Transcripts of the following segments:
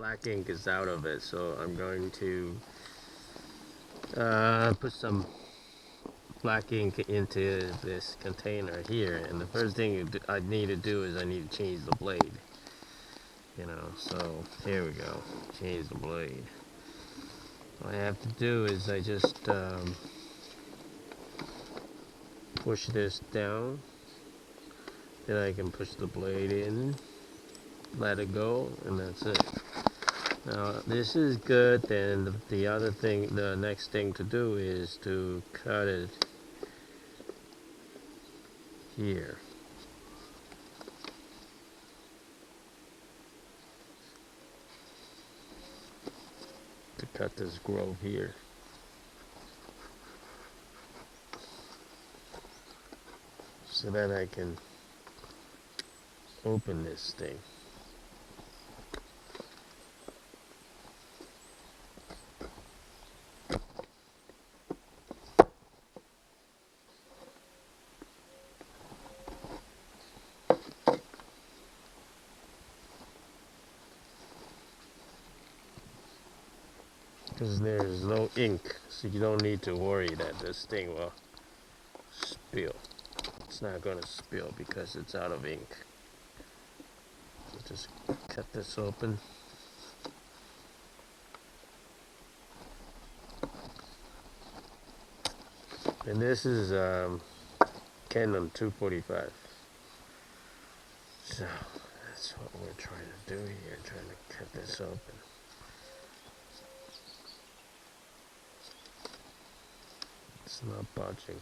black ink is out of it, so I'm going to put some black ink into this container here, and the first thing I need to do is I need to change the blade, you know. So here we go, change the blade. All I have to do is I just push this down, then I can push the blade in, let it go, and that's it. Now this is good. Then the other thing, the next thing to do is to cut it here. To cut this grove here. So that I can open this thing. Because there's no ink, so you don't need to worry that this thing will spill. It's not going to spill because it's out of ink. So just cut this open. And this is Canon 245. So that's what we're trying to do here, trying to cut this open. It's not budging.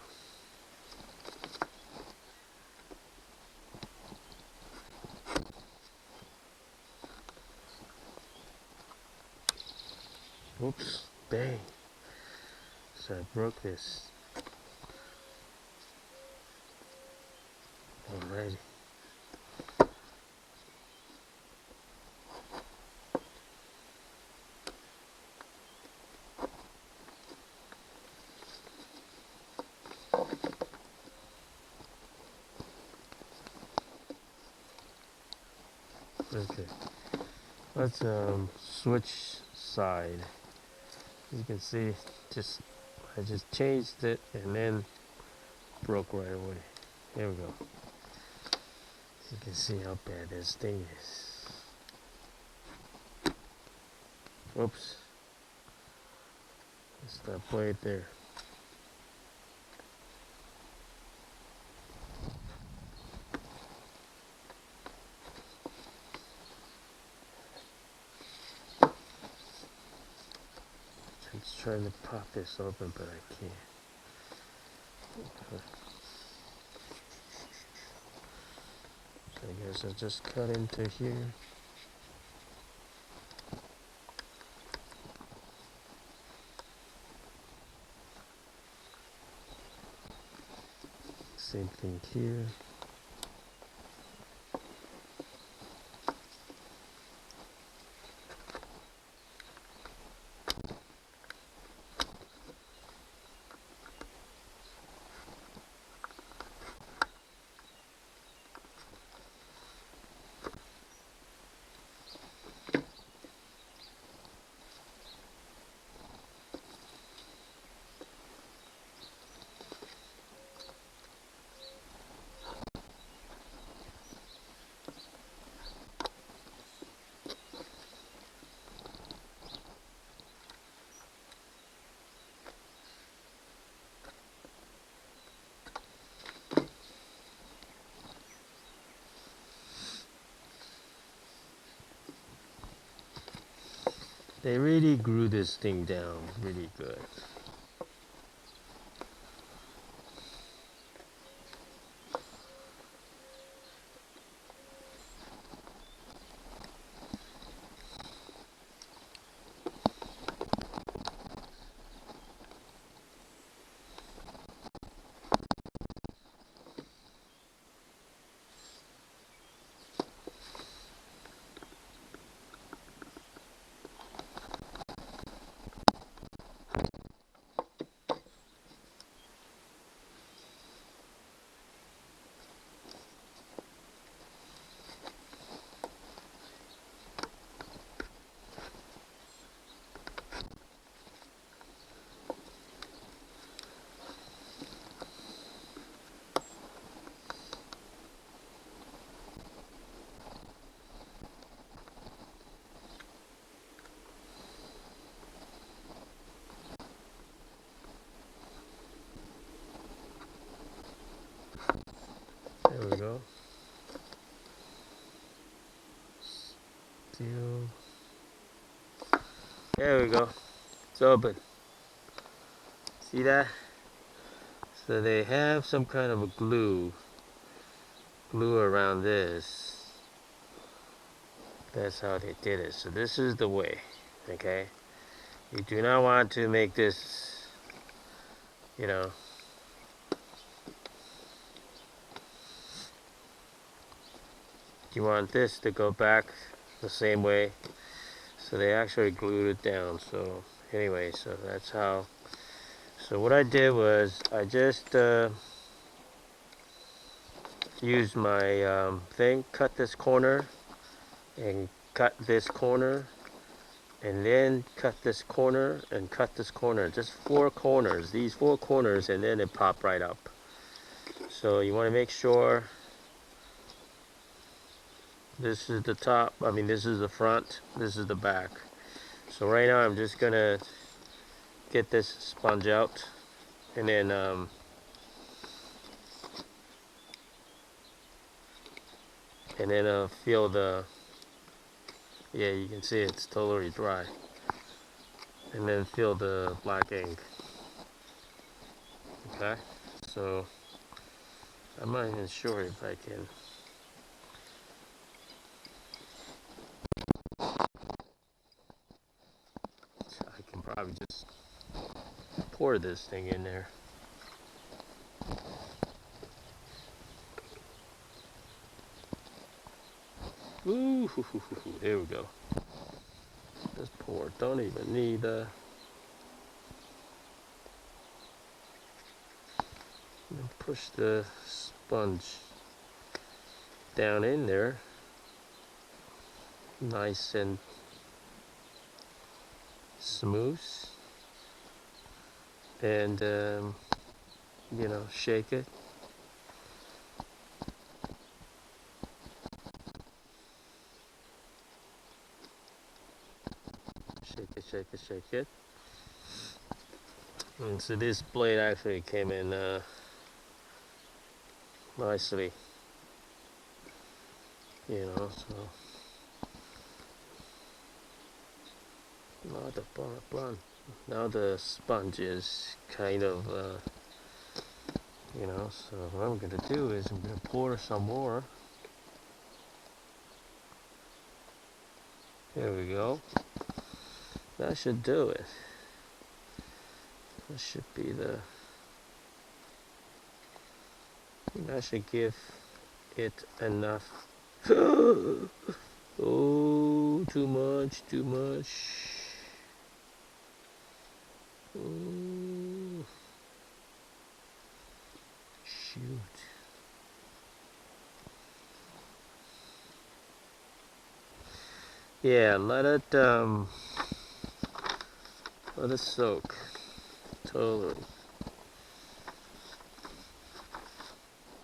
Oops, dang. So I broke this. Alrighty. Okay, let's switch side. You can see, I just changed it and then broke right away. Here we go. You can see how bad this thing is. Oops. It's that blade there. I'm just trying to pop this open, but I can't. So I guess I'll just cut into here. Same thing here. They really grew this thing down really good. go. Still. There we go. It's open. See that? So they have some kind of a glue around this. That's how they did it. So this is the way. Okay. You do not want to make this, you know, you want this to go back the same way. So they actually glued it down. So anyway, so that's how. So what I did was I just used my thing, cut this corner, and cut this corner, and then cut this corner, and cut this corner. Just 4 corners, these 4 corners, and then it popped right up. So you want to make sure this is the top, I mean this is the front, this is the back. So right now I'm just gonna get this sponge out, and then feel the, yeah, you can see it's totally dry, and then feel the black ink. Okay, so I'm not even sure if I can. I can probably just pour this thing in there. Ooh, there we go. Just pour. Don't even need push the sponge down in there, nice and smooth, and you know, shake it. Shake it, shake it, shake it. And so this blade actually came in nicely, you know, so now the sponge is kind of you know, so what I'm gonna do is I'm gonna pour some more. There we go. That should do it. That should be the, that should give it enough. Oh, too much, too much. Oh, shoot. Yeah, let it soak totally.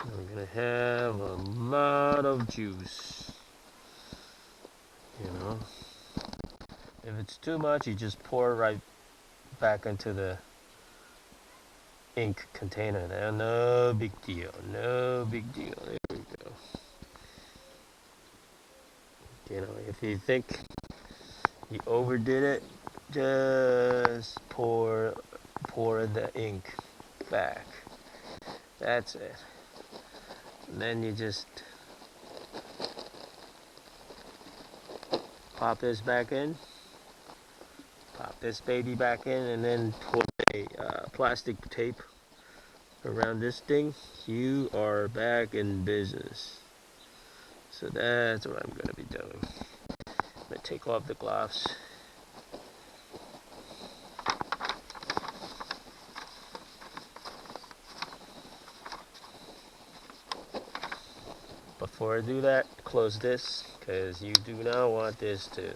We're gonna have a lot of juice, you know. If it's too much, you just pour right back into the ink container there. No big deal, no big deal. There we go. You know, if you think you overdid it, just pour the ink back. That's it. And then you just pop this back in, pop this baby back in, and then put a plastic tape around this thing. You are back in business. So that's what I'm going to be doing. I'm going to take off the gloves. Before I do that, close this, because you do not want this to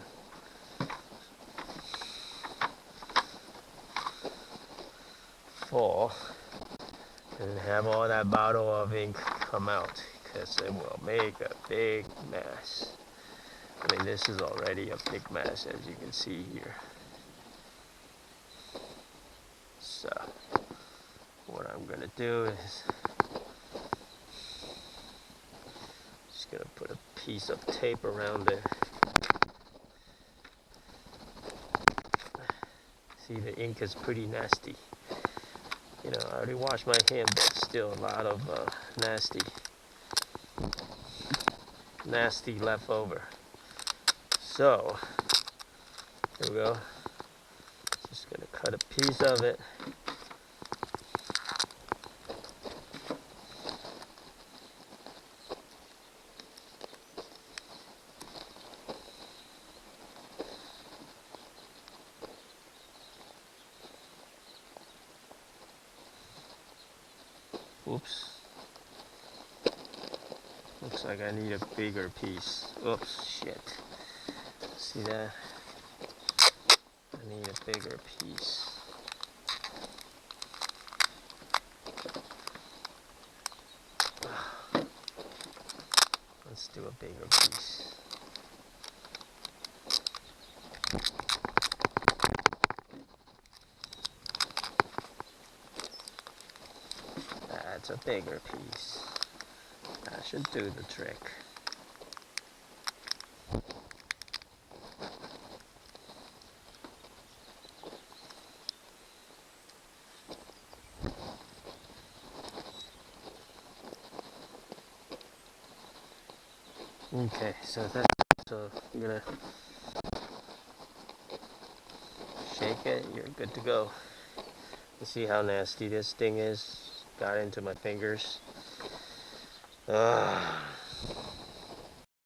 fall and have all that bottle of ink come out, because it will make a big mess. I mean, this is already a big mess, as you can see here. So what I'm going to do is piece of tape around it. See, the ink is pretty nasty. You know, I already washed my hand, but still a lot of nasty left over. So, here we go. Just gonna cut a piece of it. Oops. Looks like I need a bigger piece. Oops, shit. See that? I need a bigger piece. Let's do a bigger piece. That's a bigger piece. That should do the trick. Okay, so you're gonna shake it, you're good to go. You see how nasty this thing is? Got into my fingers.